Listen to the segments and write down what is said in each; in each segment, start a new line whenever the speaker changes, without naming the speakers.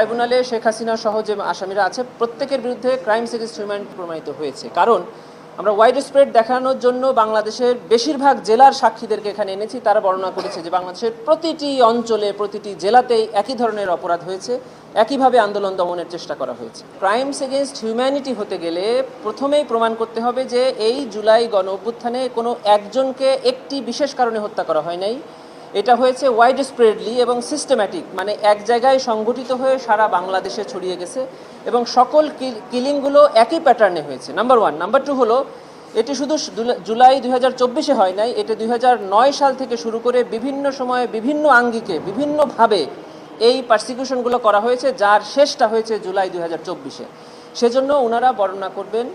ট্রাইব্যুনালে শেখ হাসিনা সহ যে আসামিরা আছে প্রত্যেকের বিরুদ্ধে ক্রাইমস এগেইনস্ট হিউম্যানিটি প্রমাণিত হয়েছে। কারণ আমরা ওয়াইড স্প্রেড দেখানোর জন্য বাংলাদেশের বেশিরভাগ জেলার সাক্ষীদেরকে এখানে এনেছি। তারা বর্ণনা করেছে যে বাংলাদেশের প্রতিটি অঞ্চলে প্রতিটি জেলাতেই একই ধরনের অপরাধ হয়েছে, একইভাবে আন্দোলন দমনের চেষ্টা করা হয়েছে। ক্রাইমস এগেইনস্ট হিউম্যানিটি হতে গেলে প্রথমেই প্রমাণ করতে হবে যে এই জুলাই গণ অভ্যুত্থানে কোনো একজনকে একটি বিশেষ কারণে হত্যা করা হয় নাই, এটা হয়েছে ওয়াইড স্প্রেডলি এবং সিস্টেম্যাটিক, মানে এক জায়গায় সংগঠিত হয়ে সারা বাংলাদেশে ছড়িয়ে গেছে এবং সকল কিলিংগুলো একই প্যাটার্নে হয়েছে। Number one. নাম্বার টু হলো এটি শুধু জুলাই 2024-এ হয় নাই, এটা 2009 সাল থেকে শুরু করে বিভিন্ন সময়ে বিভিন্ন আঙ্গিকে বিভিন্নভাবে এই পারসিকিউশনগুলো করা হয়েছে, যার শেষটা হয়েছে জুলাই 2024-এ। সেজন্য ওনারা বর্ণনা করবেন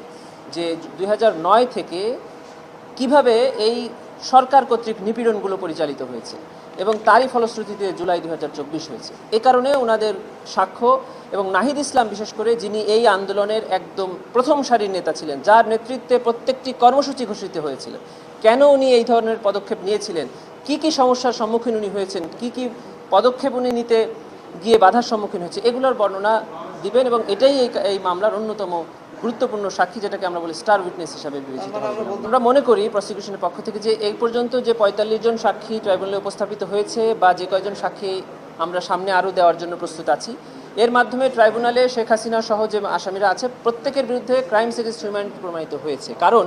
যে 2009 থেকে কিভাবে এই সরকার কর্তৃক নিপীড়নগুলো পরিচালিত হয়েছে এবং তারই ফলশ্রুতিতে জুলাই 2024 হয়েছে। এ কারণে ওনাদের সাক্ষ্য এবং নাহিদ ইসলাম বিশেষ করে, যিনি এই আন্দোলনের একদম প্রথম সারির নেতা ছিলেন, যার নেতৃত্বে প্রত্যেকটি কর্মসূচি ঘোষিত হয়েছিল, কেন উনি এই ধরনের পদক্ষেপ নিয়েছিলেন, কি কি সমস্যার সম্মুখীন উনি হয়েছেন, কি কি পদক্ষেপ উনি নিতে গিয়ে বাধার সম্মুখীন হয়েছে, এগুলোর বর্ণনা দিবেন এবং এটাই এই মামলার অন্যতম গুরুত্বপূর্ণ সাক্ষী, যেটাকে আমরা বলি স্টার উইটনেস হিসাবে বিবেচিত হবে। আমরা মনে করি প্রসিকিউশনের পক্ষ থেকে যে এই পর্যন্ত যে 45 জন সাক্ষী ট্রাইব্যুনালে উপস্থাপিত হয়েছে বা যে কয়জন সাক্ষী আমরা সামনে আরও দেওয়ার জন্য প্রস্তুত আছি, এর মাধ্যমে ট্রাইব্যুনালে শেখ হাসিনা সহ যে আসামিরা আছে প্রত্যেকের বিরুদ্ধে ক্রাইমস এগেইনস্ট হিউম্যানিটি প্রমাণিত হয়েছে। কারণ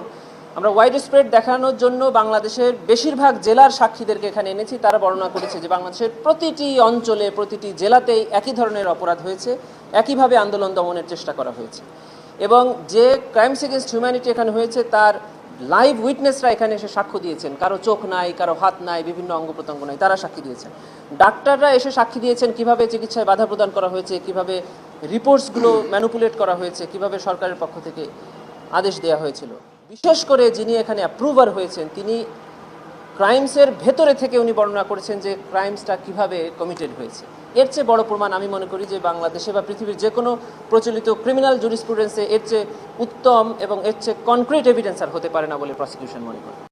আমরা ওয়াইড স্প্রেড দেখানোর জন্য বাংলাদেশের বেশিরভাগ জেলার সাক্ষীদেরকে এখানে এনেছি। তারা বর্ণনা করেছে যে বাংলাদেশের প্রতিটি অঞ্চলে প্রতিটি জেলাতেই একই ধরনের অপরাধ হয়েছে, একইভাবে আন্দোলন দমনের চেষ্টা করা হয়েছে এবং যে ক্রাইমস এগেইনস্ট হিউম্যানিটি এখানে হয়েছে তার লাইভ উইটনেসরা এখানে এসে সাক্ষ্য দিয়েছেন। কারো চোখ নাই, কারো হাত নাই, বিভিন্ন অঙ্গ প্রত্যঙ্গ নাই, তারা সাক্ষী দিয়েছেন। ডাক্তাররা এসে সাক্ষী দিয়েছেন কিভাবে চিকিৎসায় বাধা প্রদান করা হয়েছে, কিভাবে রিপোর্টসগুলো ম্যানিপুলেট করা হয়েছে, কিভাবে সরকারের পক্ষ থেকে আদেশ দেওয়া হয়েছিল। বিশেষ করে যিনি এখানে অ্যাপ্রুভার হয়েছেন, তিনি ক্রাইমসের ভেতরে থেকে উনি বর্ণনা করেছেন যে ক্রাইমসটা কিভাবে কমিটেড হয়েছে। এর চেয়ে বড় প্রমাণ আমি মনে করি যে বাংলাদেশে বা পৃথিবীর যে কোনো প্রচলিত ক্রিমিনাল জুরিসপ্রুডেন্সে এর চেয়ে উত্তম এবং এর চেয়ে কনক্রিট এভিডেন্স আর হতে পারে না বলে প্রসিকিউশন মনে করে।